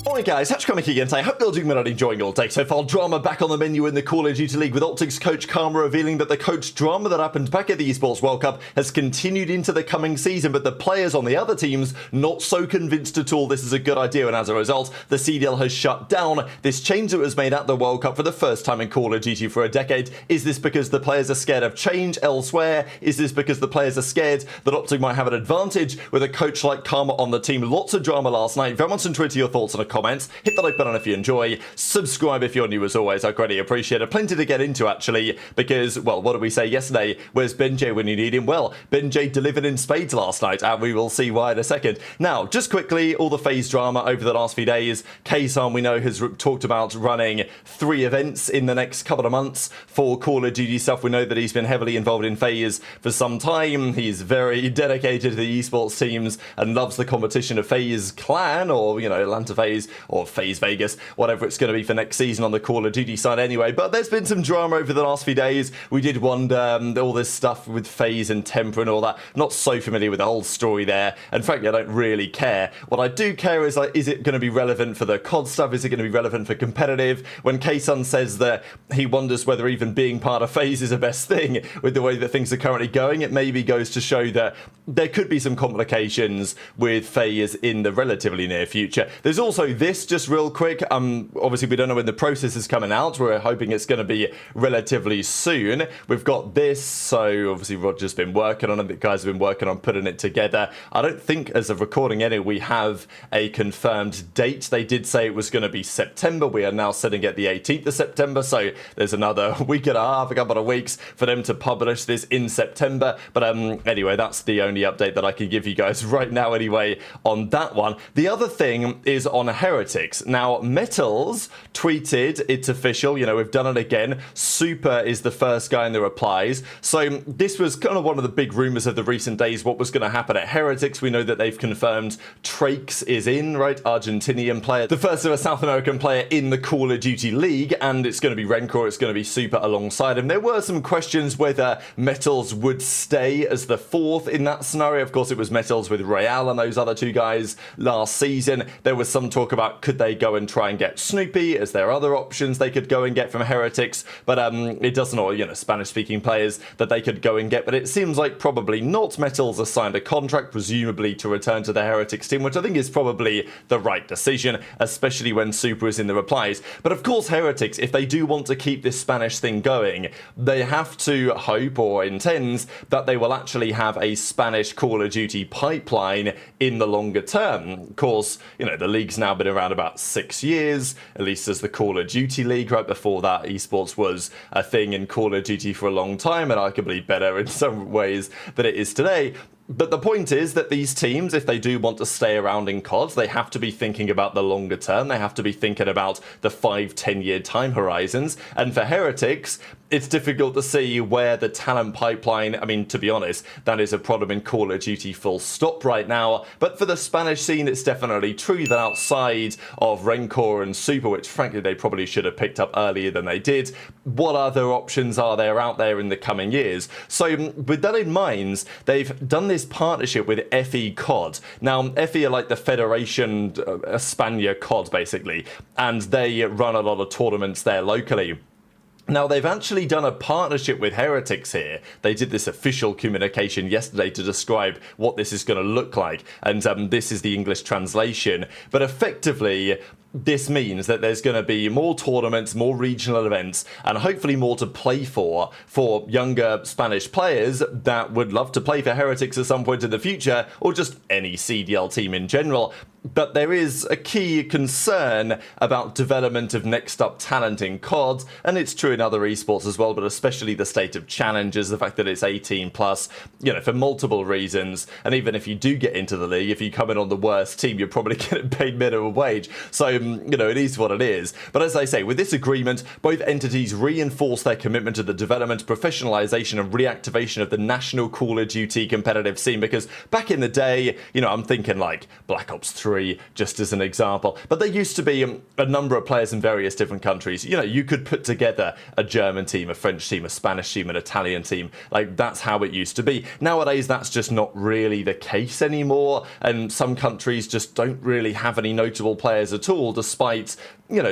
Alright guys, Hatchcomic again today. Hope you're doing well and enjoying your day so far. Drama back on the menu in the Call of Duty League with OpTic's coach Karma revealing that the coach drama that happened back at the Esports World Cup has continued into the coming season, but the players on the other teams not so convinced at all this is a good idea, and as a result, the CDL has shut down this change that was made at the World Cup for the first time in Call of Duty for a decade. Is this because the players are scared of change elsewhere? Is this because the players are scared that OpTic might have an advantage with a coach like Karma on the team? Lots of drama last night. Very much on Twitter your thoughts on a comments. Hit the like button if you enjoy. Subscribe if you're new as always. I greatly appreciate it. Plenty to get into actually because, well, what did we say yesterday? Where's BenJ when you need him? Well, BenJ delivered in spades last night and we will see why in a second. Now, just quickly, all the FaZe drama over the last few days. Kaysan, we know, has talked about running 3 events in the next couple of months for Call of Duty stuff. We know that he's been heavily involved in FaZe for some time. He's very dedicated to the esports teams and loves the competition of FaZe Clan or, you know, Atlanta FaZe or FaZe Vegas, whatever it's going to be for next season on the Call of Duty side anyway. But there's been some drama over the last few days. We did wonder all this stuff with FaZe and Temper and all that. Not so familiar with the whole story there, and frankly I don't really care. What I do care is, like, is it going to be relevant for the COD stuff? Is it going to be relevant for competitive? When Kaysan says that he wonders whether even being part of FaZe is the best thing with the way that things are currently going, it maybe goes to show that there could be some complications with FaZe in the relatively near future. There's also this, just real quick, obviously we don't know when the process is coming out. We're hoping it's going to be relatively soon. We've got this, so obviously Roger's been working on it, the guys have been working on putting it together. I don't think as of recording anyway we have a confirmed date. They did say it was going to be September. We are now sitting at the 18th of September, so there's another week and a half, a couple of weeks for them to publish this in September. But anyway, that's the only update that I can give you guys right now anyway on that one. The other thing is on Heretics. Now, Metals tweeted, it's official, you know, we've done it again. Super is the first guy in the replies. So this was kind of one of the big rumors of the recent days, what was going to happen at Heretics. We know that they've confirmed Trakes is in, right? Argentinian player, the first ever South American player in the Call of Duty League, and it's going to be Rencor, it's going to be Super alongside him. There were some questions whether Metals would stay as the 4th in that scenario. Of course, it was Metals with Royale and those other 2 guys last season. There was some talk about could they go and try and get Snoopy? Is there other options they could go and get from Heretics? But it doesn't, or, you know, Spanish-speaking players that they could go and get. But it seems like probably not. Metals has signed a contract, presumably to return to the Heretics team, which I think is probably the right decision, especially when Super is in the replies. But of course, Heretics, if they do want to keep this Spanish thing going, they have to hope or intends that they will actually have a Spanish Call of Duty pipeline in the longer term. Of course, you know, the league's now been around about 6 years, at least as the Call of Duty League. Right before that, esports was a thing in Call of Duty for a long time, and arguably better in some ways than it is today. But the point is that these teams, if they do want to stay around in COD, they have to be thinking about the longer term. They have to be thinking about the 5-10 year time horizons. And for Heretics, it's difficult to see where the talent pipeline, I mean, to be honest, that is a problem in Call of Duty full stop right now. But for the Spanish scene, it's definitely true that outside of Rencor and Super, which frankly they probably should have picked up earlier than they did, what other options are there out there in the coming years? So with that in mind, they've done this partnership with FE COD. Now, FE are like the Federation España COD, basically, and they run a lot of tournaments there locally. Now, they've actually done a partnership with Heretics here. They did this official communication yesterday to describe what this is going to look like, and this is the English translation. But effectively, this means that there's going to be more tournaments, more regional events, and hopefully more to play for younger Spanish players that would love to play for Heretics at some point in the future, or just any CDL team in general. But there is a key concern about development of next up talent in COD, and it's true in other esports as well, but especially the state of challenges, the fact that it's 18 plus, you know, for multiple reasons. And even if you do get into the league, if you come in on the worst team, you're probably getting paid minimum wage. So it is what it is. But as I say, with this agreement, both entities reinforce their commitment to the development, professionalization, and reactivation of the national Call of Duty competitive scene. Because back in the day, I'm thinking like Black Ops 3, just as an example. But there used to be a number of players in various different countries. You could put together a German team, a French team, a Spanish team, an Italian team. Like, that's how it used to be. Nowadays, that's just not really the case anymore. And some countries just don't really have any notable players at all, despite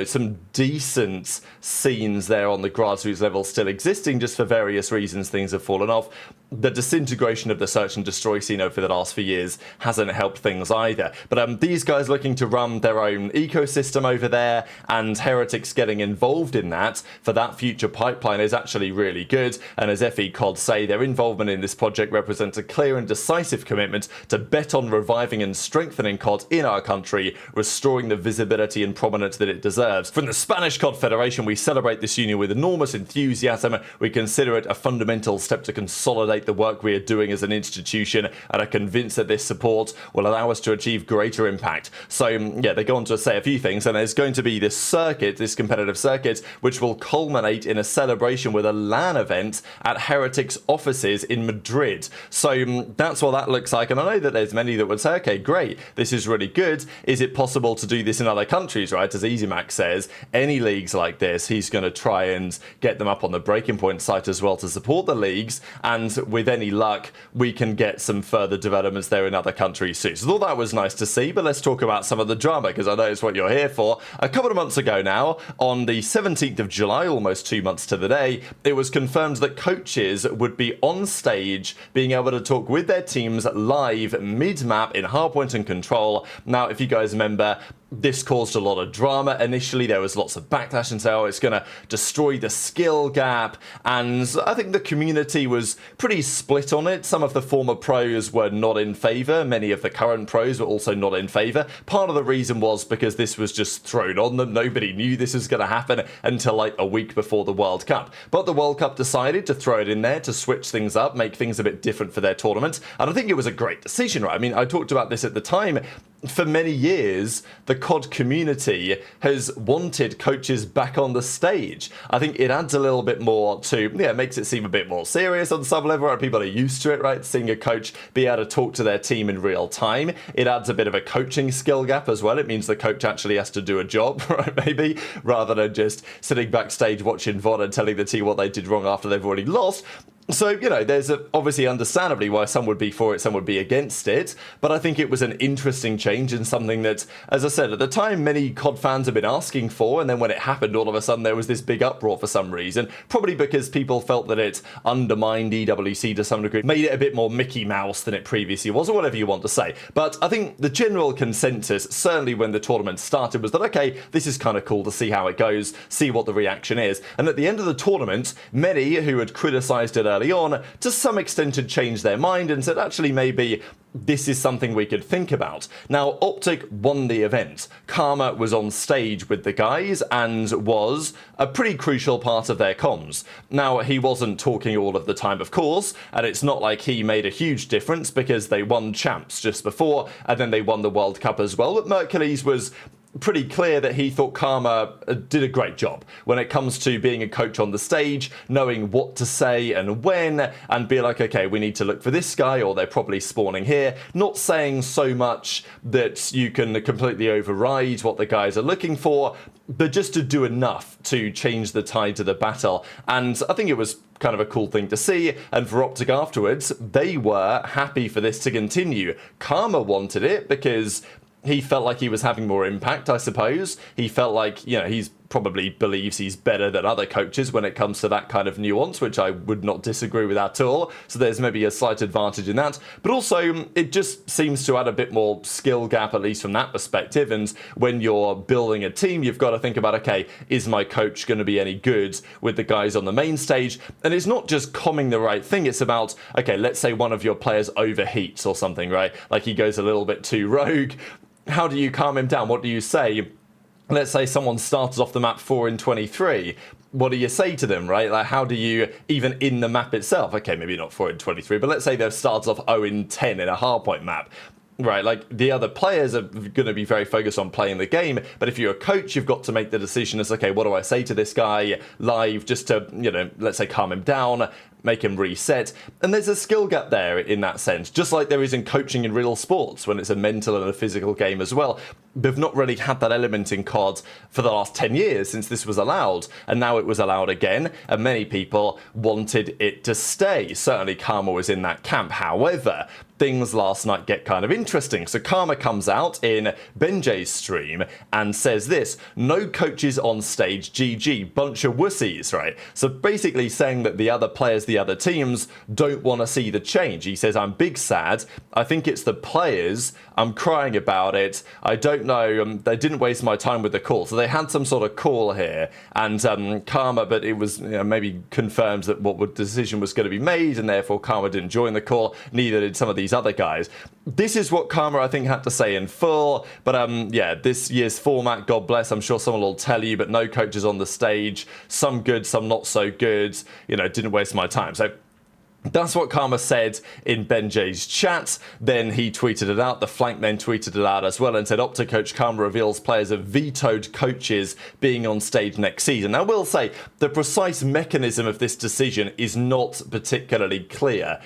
some decent scenes there on the grassroots level still existing. Just for various reasons, things have fallen off. The disintegration of the search and destroy scene over the last few years hasn't helped things either. But these guys looking to run their own ecosystem over there, and Heretics getting involved in that for that future pipeline is actually really good. And as FE-COD say, their involvement in this project represents a clear and decisive commitment to bet on reviving and strengthening COD in our country, restoring the visibility and prominence that it deserves. From the Spanish COD Federation, we celebrate this union with enormous enthusiasm. We consider it a fundamental step to consolidate the work we are doing as an institution, and are convinced that this support will allow us to achieve greater impact. So yeah, they go on to say a few things, and there's going to be this circuit, this competitive circuit, which will culminate in a celebration with a LAN event at Heretics offices in Madrid. So that's what that looks like, and I know that there's many that would say, okay, great, this is really good. Is it possible to do this in other countries, right? As EasyMax says, any leagues like this, he's going to try and get them up on the Breaking Point site as well to support the leagues, and with any luck, we can get some further developments there in other countries too. So I thought that was nice to see, but let's talk about some of the drama, because I know it's what you're here for. A couple of months ago now, on the 17th of July, almost 2 months to the day, it was confirmed that coaches would be on stage being able to talk with their teams live mid-map in hardpoint and control. Now, if you guys remember, this caused a lot of drama. Initially, there was lots of backlash and so it's going to destroy the skill gap, and I think the community was pretty split on it. Some of the former pros were not in favour. Many of the current pros were also not in favour. Part of the reason was because this was just thrown on them. Nobody knew this was going to happen until like a week before the World Cup. But the World Cup decided to throw it in there to switch things up, make things a bit different for their tournament, and I think it was a great decision, right? I mean, I talked about this at the time. For many years, the COD community has wanted coaches back on the stage. I think it adds a little bit more to, it makes it seem a bit more serious on some level, right? People are used to it, right? Seeing a coach be able to talk to their team in real time. It adds a bit of a coaching skill gap as well. It means the coach actually has to do a job, right? Maybe, rather than just sitting backstage watching VOD and telling the team what they did wrong after they've already lost. So, there's obviously understandably why some would be for it, some would be against it, but I think it was an interesting change and something that, as I said, at the time many COD fans have been asking for, and then when it happened, all of a sudden there was this big uproar for some reason, probably because people felt that it undermined EWC to some degree, made it a bit more Mickey Mouse than it previously was, or whatever you want to say. But I think the general consensus, certainly when the tournament started, was that, okay, this is kind of cool to see how it goes, see what the reaction is, and at the end of the tournament, many who had criticised it early on, to some extent had changed their mind and said, actually, maybe this is something we could think about. Now, OpTic won the event. Karma was on stage with the guys and was a pretty crucial part of their comms. Now, he wasn't talking all of the time, of course, and it's not like he made a huge difference because they won champs just before, and then they won the World Cup as well. But Mercules was pretty clear that he thought Karma did a great job when it comes to being a coach on the stage, knowing what to say and when, and be like, okay, we need to look for this guy, or they're probably spawning here. Not saying so much that you can completely override what the guys are looking for, but just to do enough to change the tide to the battle. And I think it was kind of a cool thing to see, and for OpTic afterwards, they were happy for this to continue. Karma wanted it because he felt like he was having more impact, I suppose. He felt like, he's probably believes he's better than other coaches when it comes to that kind of nuance, which I would not disagree with at all. So there's maybe a slight advantage in that. But also, it just seems to add a bit more skill gap, at least from that perspective. And when you're building a team, you've got to think about, okay, is my coach going to be any good with the guys on the main stage? And it's not just comming the right thing. It's about, okay, let's say one of your players overheats or something, right? Like he goes a little bit too rogue. How do you calm him down? What do you say? Let's say someone starts off the map 4 in 23. What do you say to them, right? Like, how do you, even in the map itself, okay, maybe not 4 in 23, but let's say they've started off 0 in 10 in a hardpoint map. Right, like the other players are going to be very focused on playing the game, but if you're a coach, you've got to make the decision as, okay, what do I say to this guy live just to, let's say calm him down, make him reset. And there's a skill gap there in that sense, just like there is in coaching in real sports when it's a mental and a physical game as well. They've not really had that element in COD for the last 10 years since this was allowed, and now it was allowed again, and many people wanted it to stay. Certainly Karma was in that camp. However, things last night get kind of interesting. So Karma comes out in aBeZy's stream and says this: no coaches on stage, GG, bunch of wussies, right? So basically saying that the other players, the other teams don't want to see the change. He says, I'm big sad. I think it's the players. I'm crying about it. I don't know. They didn't waste my time with the call. So they had some sort of call here, and Karma, but it was maybe confirms that what decision was going to be made, and therefore Karma didn't join the call. Neither did some of these other guys. This is what Karma, I think, had to say in full. But yeah, this year's format, God bless, I'm sure someone will tell you, but no coaches on the stage. Some good, some not so good. Didn't waste my time. So that's what Karma said in aBeZy's chat. Then he tweeted it out. The flank then tweeted it out as well and said, OpTic coach Karma reveals players have vetoed coaches being on stage next season. Now, I will say the precise mechanism of this decision is not particularly clear.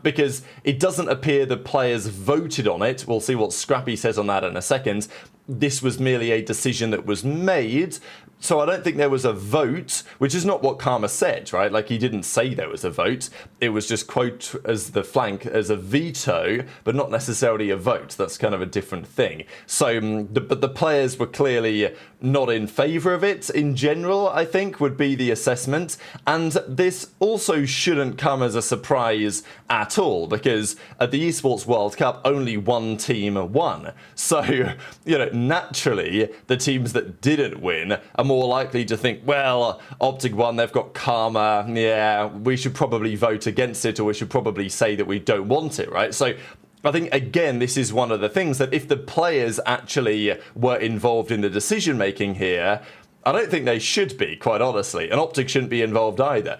Because it doesn't appear the players voted on it. We'll see what Scrappy says on that in a second. This was merely a decision that was made. So I don't think there was a vote, which is not what Karma said, right? Like, he didn't say there was a vote. It was just quote as the flank as a veto, but not necessarily a vote. That's kind of a different thing. So, but the players were clearly not in favour of it in general, I think, would be the assessment. And this also shouldn't come as a surprise at all, because at the Esports World Cup, only one team won. So, naturally, the teams that didn't win are more likely to think, well, OpTic won, they've got Karma, yeah, we should probably vote against it, or we should probably say that we don't want it, right? So I think, again, this is one of the things that if the players actually were involved in the decision making here, I don't think they should be, quite honestly, and OpTic shouldn't be involved either.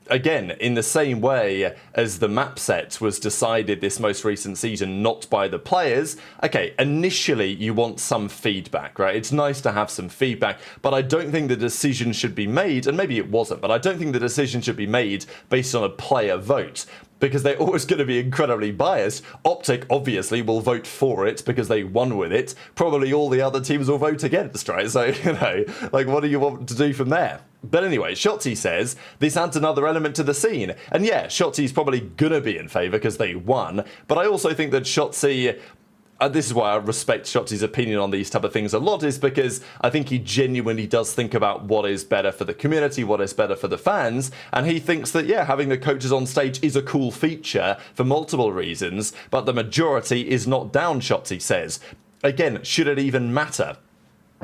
Again, in the same way as the map set was decided this most recent season not by the players, okay, initially you want some feedback, right? It's nice to have some feedback, but I don't think the decision should be made, and maybe it wasn't, but I don't think the decision should be made based on a player vote, because they're always going to be incredibly biased. OpTic obviously will vote for it because they won with it. Probably all the other teams will vote against, right? So, like, what do you want to do from there? But anyway, Shotzzy says this adds another element to the scene. And yeah, Shotzzy's probably gonna be in favour because they won. But I also think that Shotzzy, this is why I respect Shotzzy's opinion on these type of things a lot, is because I think he genuinely does think about what is better for the community, what is better for the fans, and he thinks that, yeah, having the coaches on stage is a cool feature for multiple reasons, but the majority is not down, Shotzzy says. Again, should it even matter?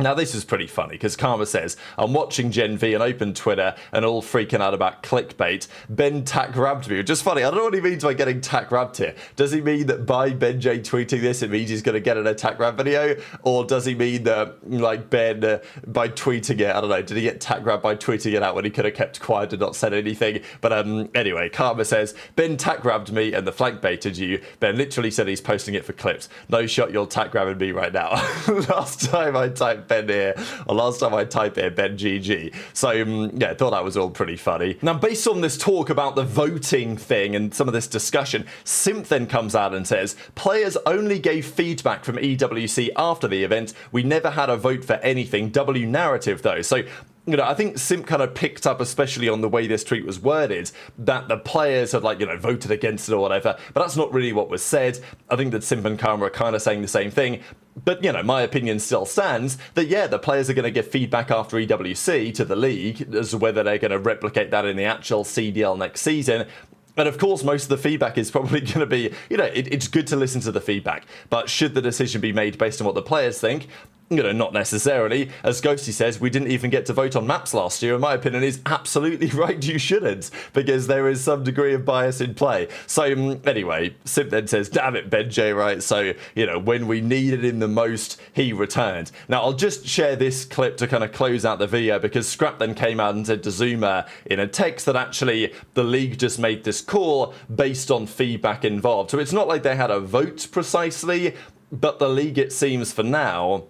Now, this is pretty funny, because Karma says, I'm watching Gen V and open Twitter and all freaking out about clickbait. Ben TacticalRabbed me. Just funny, I don't know what he means by getting TacticalRabbed here. Does he mean that by aBeZy tweeting this, it means he's going to get an TacticalRab video? Or does he mean that, like, Ben, by tweeting it, I don't know, did he get TacticalRab by tweeting it out when he could have kept quiet and not said anything? But anyway, Karma says, Ben TacticalRabbed me and the flank baited you. Ben literally said he's posting it for clips. No shot, you're TacticalRabbing me right now. Last time I typed Ben here, or last time I typed here, Ben GG. So, yeah, I thought that was all pretty funny. Now, based on this talk about the voting thing and some of this discussion, Simp then comes out and says, players only gave feedback from EWC after the event. We never had a vote for anything. W narrative, though. So, I think Simp kind of picked up, especially on the way this tweet was worded, that the players had, like, voted against it or whatever, but that's not really what was said. I think that Simp and Karma are kind of saying the same thing. But, my opinion still stands that, yeah, the players are going to give feedback after EWC to the league as to whether they're going to replicate that in the actual CDL next season. And of course, most of the feedback is probably going to be, it's good to listen to the feedback, but should the decision be made based on what the players think? Not necessarily. As Ghosty says, we didn't even get to vote on maps last year. In my opinion, is absolutely right, you shouldn't, because there is some degree of bias in play. So anyway, Simp then says, damn it, BenJ, right? So, when we needed him the most, he returned. Now, I'll just share this clip to kind of close out the video, because Scrap then came out and said to Zuma in a text that actually the league just made this call based on feedback involved. So it's not like they had a vote precisely, but the league, it seems for now,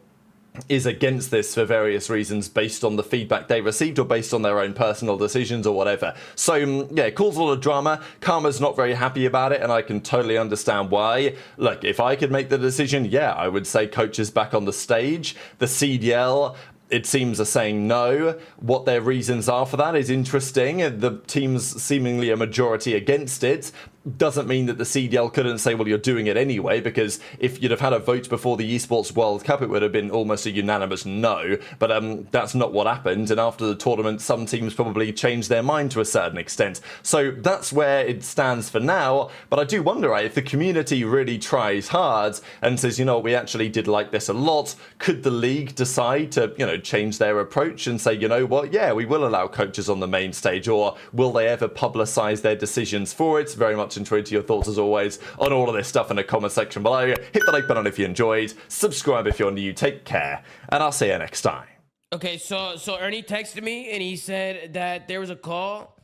is against this for various reasons based on the feedback they received or based on their own personal decisions or whatever. So yeah, it caused a lot of drama. Karma's not very happy about it, and I can totally understand why. Look, if I could make the decision, yeah, I would say coach is back on the stage. The CDL, it seems, are saying no. What their reasons are for that is interesting. The team's seemingly a majority against it. Doesn't mean that the CDL couldn't say, well, you're doing it anyway, because if you'd have had a vote before the Esports World Cup, it would have been almost a unanimous no. But that's not what happened. And after the tournament, some teams probably changed their mind to a certain extent. So that's where it stands for now. But I do wonder, right, if the community really tries hard and says, we actually did like this a lot, could the league decide to, change their approach and say, what, yeah, we will allow coaches on the main stage, or will they ever publicize their decisions for it? Very much enjoyed your thoughts as always on all of this stuff in the comment section below. Hit the like button if you enjoyed, subscribe if you're new, take care, and I'll see you next time. Okay, so Ernie texted me and he said that there was a call,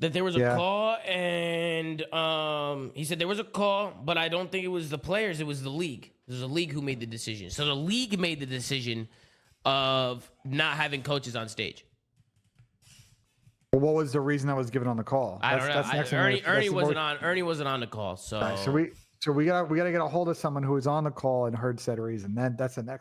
and he said there was a call, but I don't think it was the players, it was the league. It was the league who made the decision. So the league made the decision of not having coaches on stage. What was the reason that was given on the call? I don't know. Ernie wasn't on the call. So right, so we gotta get a hold of someone who was on the call and heard said reason. That's the next.